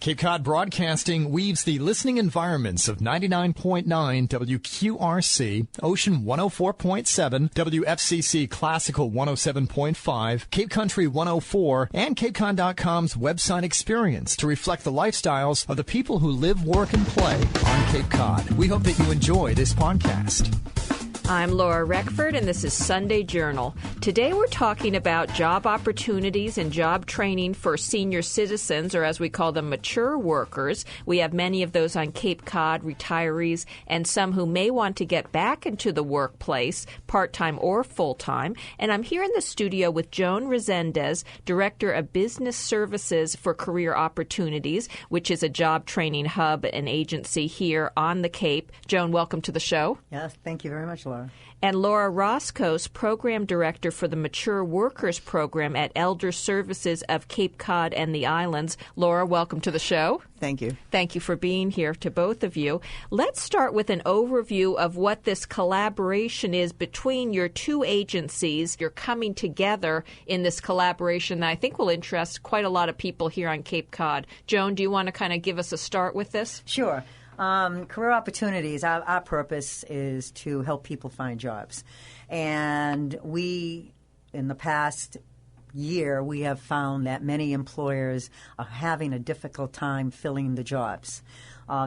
Cape Cod Broadcasting weaves the listening environments of 99.9 WQRC, Ocean 104.7, WFCC Classical 107.5, Cape Country 104, and CapeCon.com's website experience to reflect the lifestyles of the people who live, work, and play on Cape Cod. We hope that you enjoy this podcast. I'm Laura Reckford, and this is Sunday Journal. Today we're talking about job opportunities and job training for senior citizens, or as we call them, mature workers. We have many of those on Cape Cod, retirees, and some who may want to get back into the workplace, part-time or full-time. And I'm here in the studio with Joan Rezendes, Director of Business Services for Career Opportunities, which is a job training hub and agency here on the Cape. Joan, welcome to the show. Yes, thank you very much, Laura. And Laura Roskos, Program Director for the Mature Workers Program at Elder Services of Cape Cod and the Islands. Laura, welcome to the show. Thank you. Thank you for being here to both of you. Let's start with an overview of what this collaboration is between your two agencies. You're coming together in this collaboration that I think will interest quite a lot of people here on Cape Cod. Joan, do you want to kind of give us a start with this? Sure. Career opportunities, our purpose is to help people find jobs. And we, in the past year, we have found that many employers are having a difficult time filling the jobs.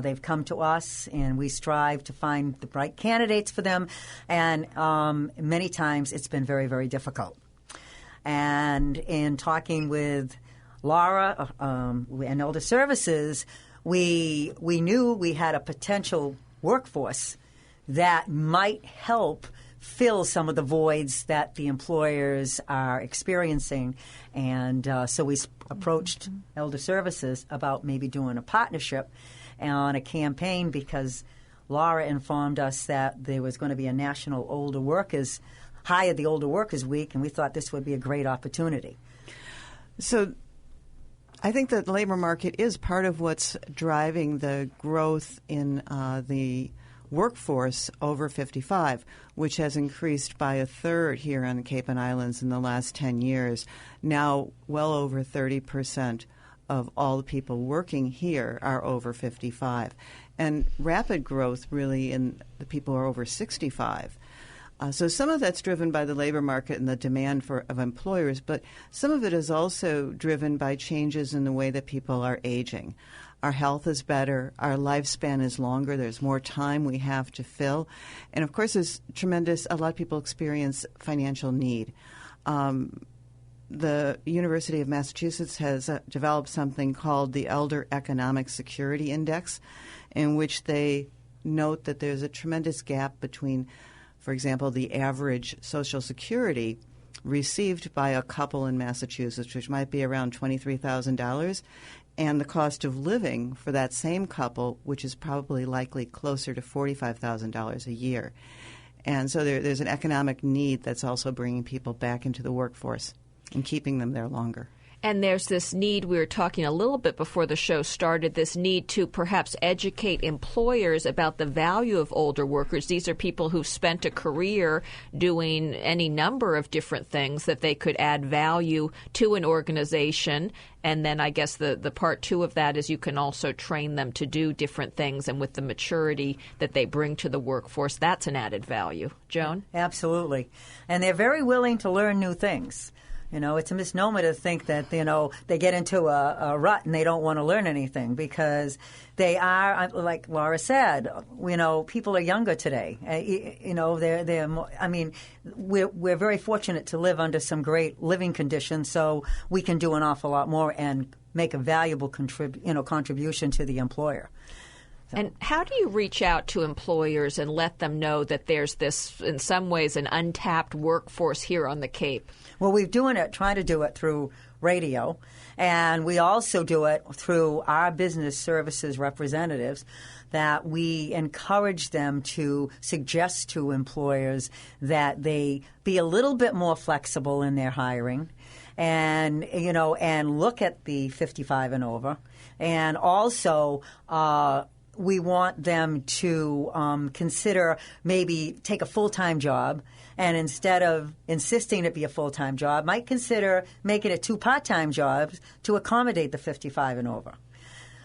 They've come to us, and we strive to find the right candidates for them. And many times it's been very, very difficult. And in talking with Laura and Elder Services, we knew we had a potential workforce that might help fill some of the voids that the employers are experiencing. And so we approached Elder Services about maybe doing a partnership on a campaign, because Laura informed us that there was going to be a national older workers, Hire the Older Workers Week, and we thought this would be a great opportunity. So I think that the labor market is part of what's driving the growth in the workforce over 55, which has increased by a third here on the Cape and Islands in the last 10 years. Now, well over 30% of all the people working here are over 55. And rapid growth really in the people who are over 65. So some of that's driven by the labor market and the demand of employers, but some of it is also driven by changes in the way that people are aging. Our health is better. Our lifespan is longer. There's more time we have to fill. And, of course, there's a lot of people experience financial need. The University of Massachusetts has developed something called the Elder Economic Security Index, in which they note that there's a tremendous gap between, for example, the average Social Security received by a couple in Massachusetts, which might be around $23,000, and the cost of living for that same couple, which is probably likely closer to $45,000 a year. And so there's an economic need that's also bringing people back into the workforce and keeping them there longer. And there's this need, we were talking a little bit before the show started, this need to perhaps educate employers about the value of older workers. These are people who've spent a career doing any number of different things that they could add value to an organization. And then I guess the part two of that is you can also train them to do different things. And with the maturity that they bring to the workforce, that's an added value. Joan? Absolutely. And they're very willing to learn new things. You know, it's a misnomer to think that, they get into a rut and they don't want to learn anything, because they are, like Laura said, people are younger today. They're more, we're very fortunate to live under some great living conditions, so we can do an awful lot more and make a valuable contribution to the employer. And how do you reach out to employers and let them know that there's this, in some ways, an untapped workforce here on the Cape? Well, we're trying to do it through radio, and we also do it through our business services representatives, that we encourage them to suggest to employers that they be a little bit more flexible in their hiring, and look at the 55 and over, and also we want them to consider maybe take a full-time job, and instead of insisting it be a full-time job, might consider making it 2 part-time jobs to accommodate the 55 and over.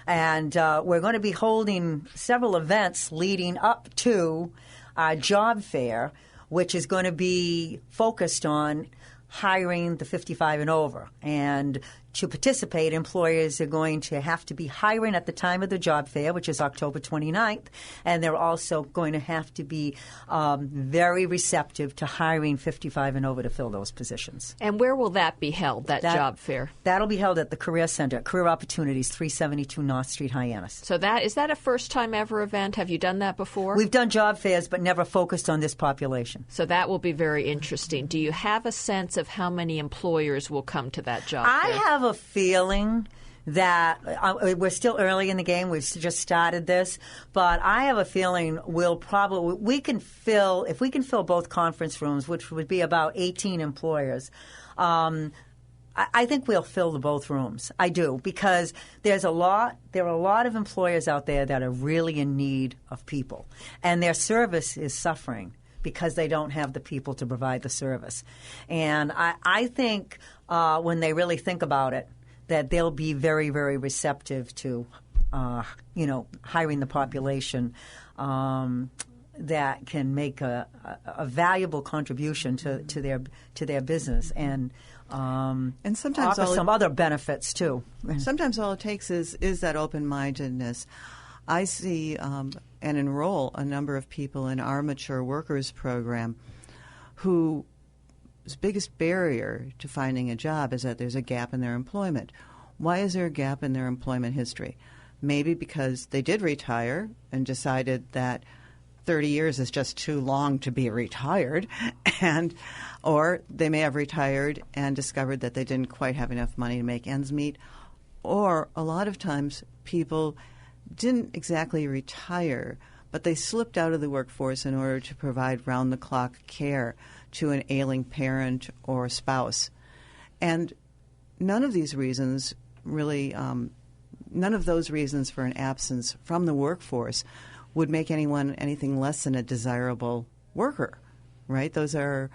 And we're going to be holding several events leading up to our job fair, which is going to be focused on hiring the 55 and over. And to participate, employers are going to have to be hiring at the time of the job fair, which is October 29th, and they're also going to have to be very receptive to hiring 55 and over to fill those positions. And where will that be held, that job fair? That'll be held at the Career Center, Career Opportunities, 372 North Street, Hyannis. So is that a first-time ever event? Have you done that before? We've done job fairs, but never focused on this population. So that will be very interesting. Do you have a sense of how many employers will come to that job fair? I have a feeling that we're still early in the game. We've just started this, but I have a feeling we can fill both conference rooms, which would be about 18 employers. I think we'll fill both rooms. I do, because there are a lot of employers out there that are really in need of people, and their service is suffering because they don't have the people to provide the service. And I think when they really think about it, that they'll be very, very receptive to, hiring the population that can make a valuable contribution to their business and sometimes offer some other benefits too. Sometimes all it takes is that open-mindedness. I see and enroll a number of people in our mature workers program whose biggest barrier to finding a job is that there's a gap in their employment. Why is there a gap in their employment history? Maybe because they did retire and decided that 30 years is just too long to be retired, or they may have retired and discovered that they didn't quite have enough money to make ends meet, or a lot of times people didn't exactly retire, but they slipped out of the workforce in order to provide round-the-clock care to an ailing parent or spouse. And none of these reasons really, none of those reasons for an absence from the workforce would make anyone anything less than a desirable worker, right? Those are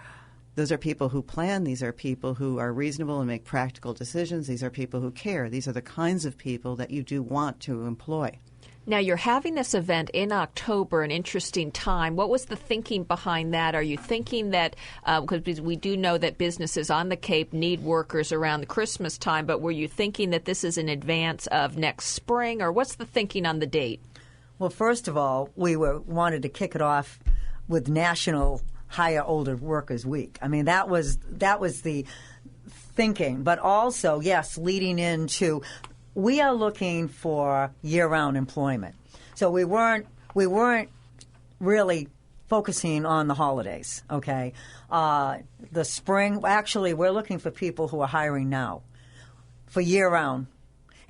people who plan. These are people who are reasonable and make practical decisions. These are people who care. These are the kinds of people that you do want to employ. Now, you're having this event in October, an interesting time. What was the thinking behind that? Are you thinking that, because we do know that businesses on the Cape need workers around the Christmas time, but were you thinking that this is in advance of next spring, or what's the thinking on the date? Well, first of all, we wanted to kick it off with National Hire Older Workers Week. I mean, that was the thinking. But also, yes, leading into, we are looking for year-round employment. So we weren't really focusing on the holidays. Okay, the spring. Actually, we're looking for people who are hiring now for year-round.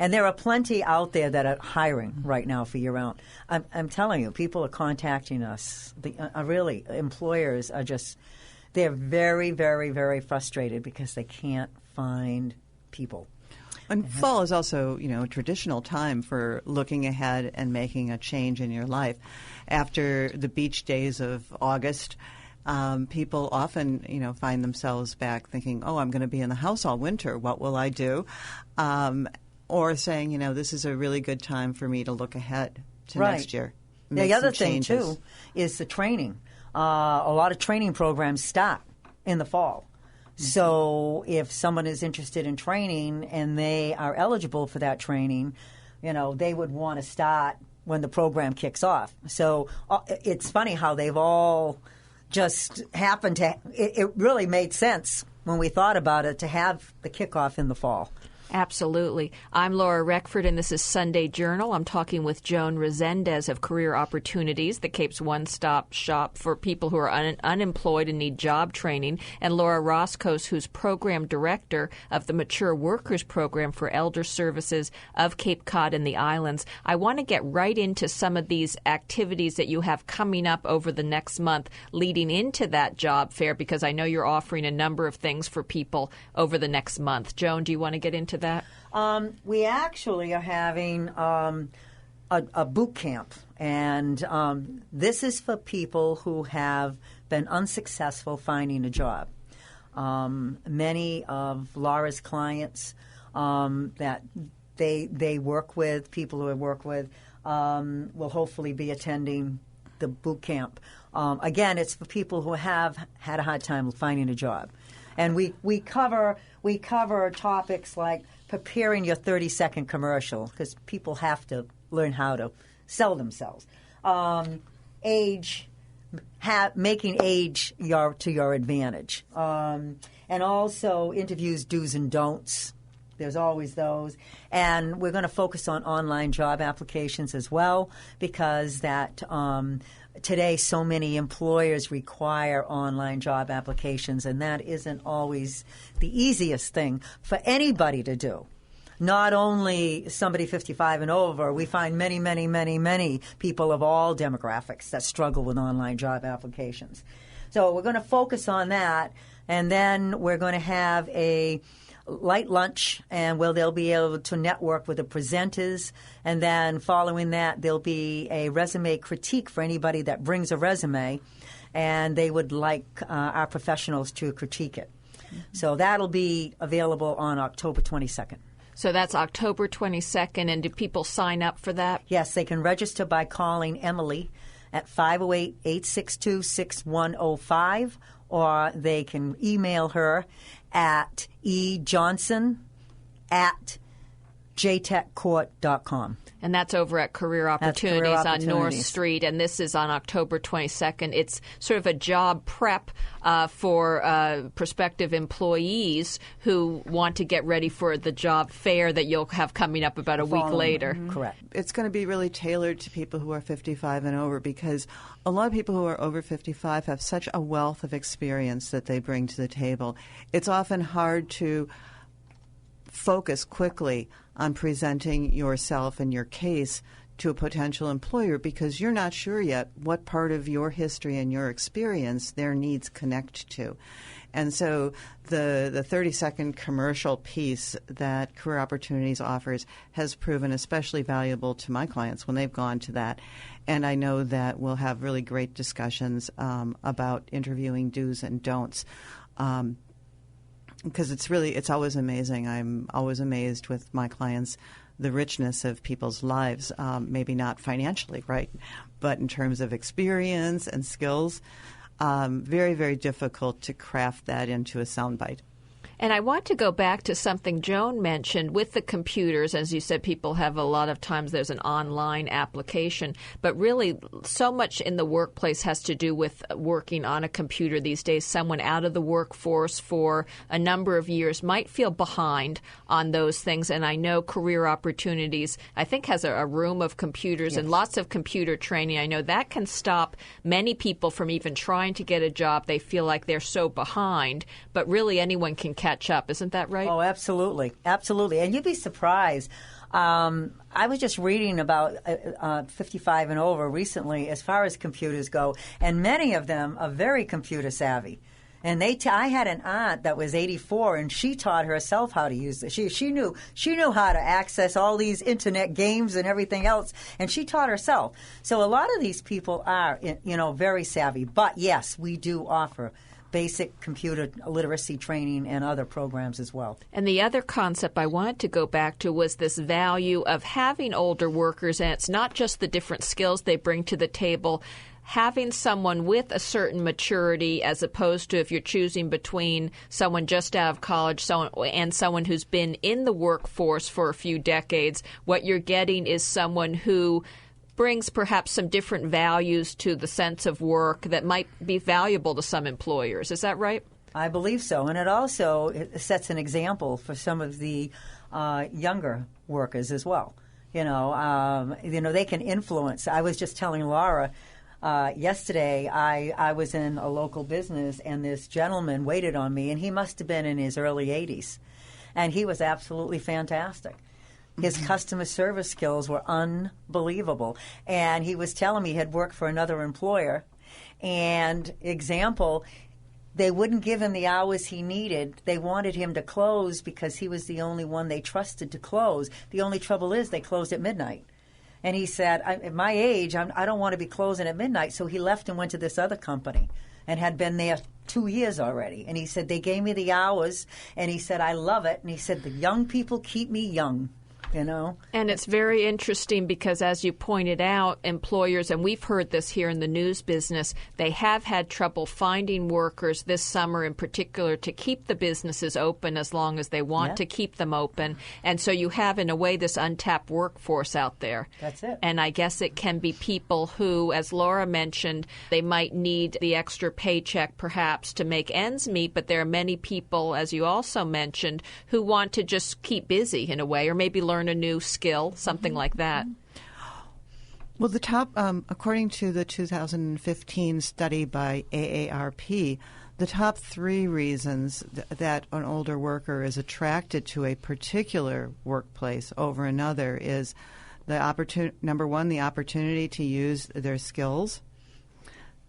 And there are plenty out there that are hiring right now for year-round. I'm telling you, people are contacting us. Really, employers are they're very, very, very frustrated because they can't find people. And fall is also, a traditional time for looking ahead and making a change in your life. After the beach days of August, people often, find themselves back thinking, oh, I'm going to be in the house all winter. What will I do? Or saying, this is a really good time for me to look ahead to next year. The other thing, too, is the training. A lot of training programs start in the fall. Mm-hmm. So if someone is interested in training and they are eligible for that training, they would want to start when the program kicks off. So it's funny how they've all just happened to – it really made sense when we thought about it to have the kickoff in the fall. Absolutely. I'm Laura Reckford, and this is Sunday Journal. I'm talking with Joan Rezendes of Career Opportunities, the Cape's one-stop shop for people who are unemployed and need job training, and Laura Roskos, who's Program Director of the Mature Workers Program for Elder Services of Cape Cod and the Islands. I want to get right into some of these activities that you have coming up over the next month leading into that job fair, because I know you're offering a number of things for people over the next month. Joan, do you want to get into that? We actually are having a boot camp, and this is for people who have been unsuccessful finding a job. Many of Laura's clients that they work with, people who I work with, will hopefully be attending the boot camp. Again, it's for people who have had a hard time finding a job. And we cover topics like preparing your 30-second commercial, because people have to learn how to sell themselves. Making age to your advantage. And also interviews, do's and don'ts. There's always those. And we're going to focus on online job applications as well, because that today so many employers require online job applications, and that isn't always the easiest thing for anybody to do. Not only somebody 55 and over, we find many, many, many, many people of all demographics that struggle with online job applications. So we're going to focus on that, and then we're going to have a light lunch, and where they'll be able to network with the presenters, and then following that there'll be a resume critique for anybody that brings a resume, and they would like our professionals to critique it. So that'll be available on October 22nd. So that's October 22nd, and do people sign up for that? Yes, they can register by calling Emily at 508-862-6105, or they can email her at ejohnson@jtechcourt.com. And that's over at Career Opportunities on North Street, and this is on October 22nd. It's sort of a job prep for prospective employees who want to get ready for the job fair that you'll have coming up about a week later. Mm-hmm. Correct. It's going to be really tailored to people who are 55 and over, because a lot of people who are over 55 have such a wealth of experience that they bring to the table. It's often hard to focus quickly on presenting yourself and your case to a potential employer, because you're not sure yet what part of your history and your experience their needs connect to. And so the 30-second commercial piece that Career Opportunities offers has proven especially valuable to my clients when they've gone to that. And I know that we'll have really great discussions about interviewing do's and don'ts. Because it's always amazing. I'm always amazed with my clients, the richness of people's lives, maybe not financially, right, but in terms of experience and skills. Very, very difficult to craft that into a soundbite. And I want to go back to something Joan mentioned with the computers. As you said, people have a lot of times there's an online application, but really so much in the workplace has to do with working on a computer these days. Someone out of the workforce for a number of years might feel behind on those things. And I know Career Opportunities, I think, has a room of computers and lots of computer training. I know that can stop many people from even trying to get a job. They feel like they're so behind, but really anyone can catch up. Isn't that right? Oh, absolutely. Absolutely. And you'd be surprised. I was just reading about 55 and over recently as far as computers go, and many of them are very computer savvy. And I had an aunt that was 84, and she taught herself how to use it. She knew how to access all these internet games and everything else, and she taught herself. So a lot of these people are, very savvy. But yes, we do offer basic computer literacy training and other programs as well. And the other concept I wanted to go back to was this value of having older workers, and it's not just the different skills they bring to the table, having someone with a certain maturity as opposed to if you're choosing between someone just out of college and someone who's been in the workforce for a few decades. What you're getting is someone who brings perhaps some different values to the sense of work that might be valuable to some employers. Is that right? I believe so. And it also sets an example for some of the younger workers as well. They can influence. I was just telling Laura yesterday, I was in a local business, and this gentleman waited on me, and he must have been in his early 80s. And he was absolutely fantastic. His customer service skills were unbelievable. And he was telling me he had worked for another employer. And example, they wouldn't give him the hours he needed. They wanted him to close because he was the only one they trusted to close. The only trouble is they closed at midnight. And he said, at my age, I don't want to be closing at midnight. So he left and went to this other company and had been there 2 years already. And he said, they gave me the hours. And he said, I love it. And he said, the young people keep me young. you know. And it's very interesting because, as you pointed out, employers, and we've heard this here in the news business, they have had trouble finding workers this summer in particular to keep the businesses open as long as they want to keep them open. And so you have, in a way, this untapped workforce out there. That's it. And I guess it can be people who, as Laura mentioned, they might need the extra paycheck perhaps to make ends meet, but there are many people, as you also mentioned, who want to just keep busy in a way, or maybe learn a new skill, something like that. Well, the top, according to the 2015 study by AARP, the top 3 reasons that an older worker is attracted to a particular workplace over another is the number 1, the opportunity to use their skills.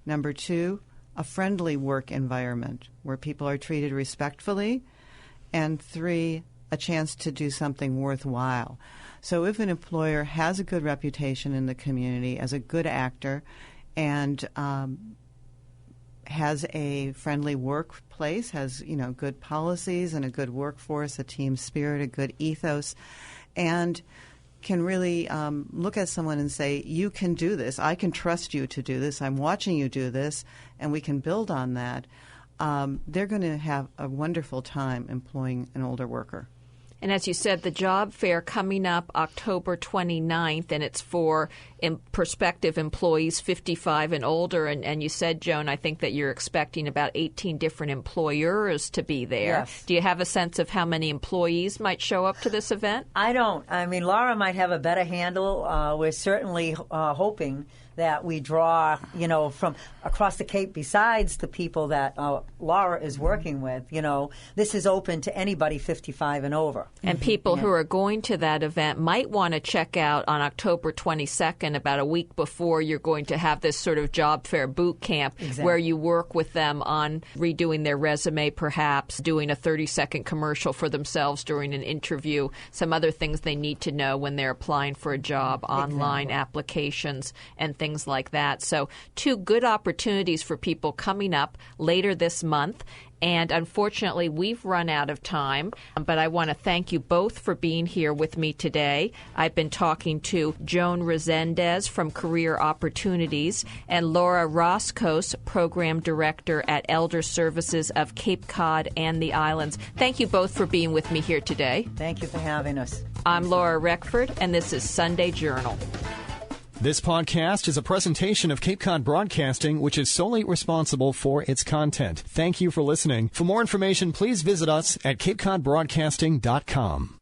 Number 2, a friendly work environment where people are treated respectfully. And 3, a chance to do something worthwhile. So if an employer has a good reputation in the community as a good actor and has a friendly workplace, has good policies and a good workforce, a team spirit, a good ethos, and can really look at someone and say, you can do this. I can trust you to do this. I'm watching you do this, and we can build on that. They're going to have a wonderful time employing an older worker. And as you said, the job fair coming up October 29th, and it's for prospective employees 55 and older. And you said, Joan, I think that you're expecting about 18 different employers to be there. Yes. Do you have a sense of how many employees might show up to this event? I don't. I mean, Laura might have a better handle. We're certainly hoping that we draw, from across the Cape besides the people that Laura is working with. This is open to anybody 55 and over. And people who are going to that event might want to check out on October 22nd, about a week before you're going to have this sort of job fair boot camp where you work with them on redoing their resume, perhaps doing a 30-second commercial for themselves during an interview, some other things they need to know when they're applying for a job, online applications, and things like that. So 2 good opportunities for people coming up later this month. And unfortunately, we've run out of time, but I want to thank you both for being here with me today. I've been talking to Joan Rezendes from Career Opportunities and Laura Roskos, Program Director at Elder Services of Cape Cod and the Islands. Thank you both for being with me here today. Thank you for having us. I'm Laura Reckford, and this is Sunday Journal. This podcast is a presentation of Cape Cod Broadcasting, which is solely responsible for its content. Thank you for listening. For more information, please visit us at capecodbroadcasting.com.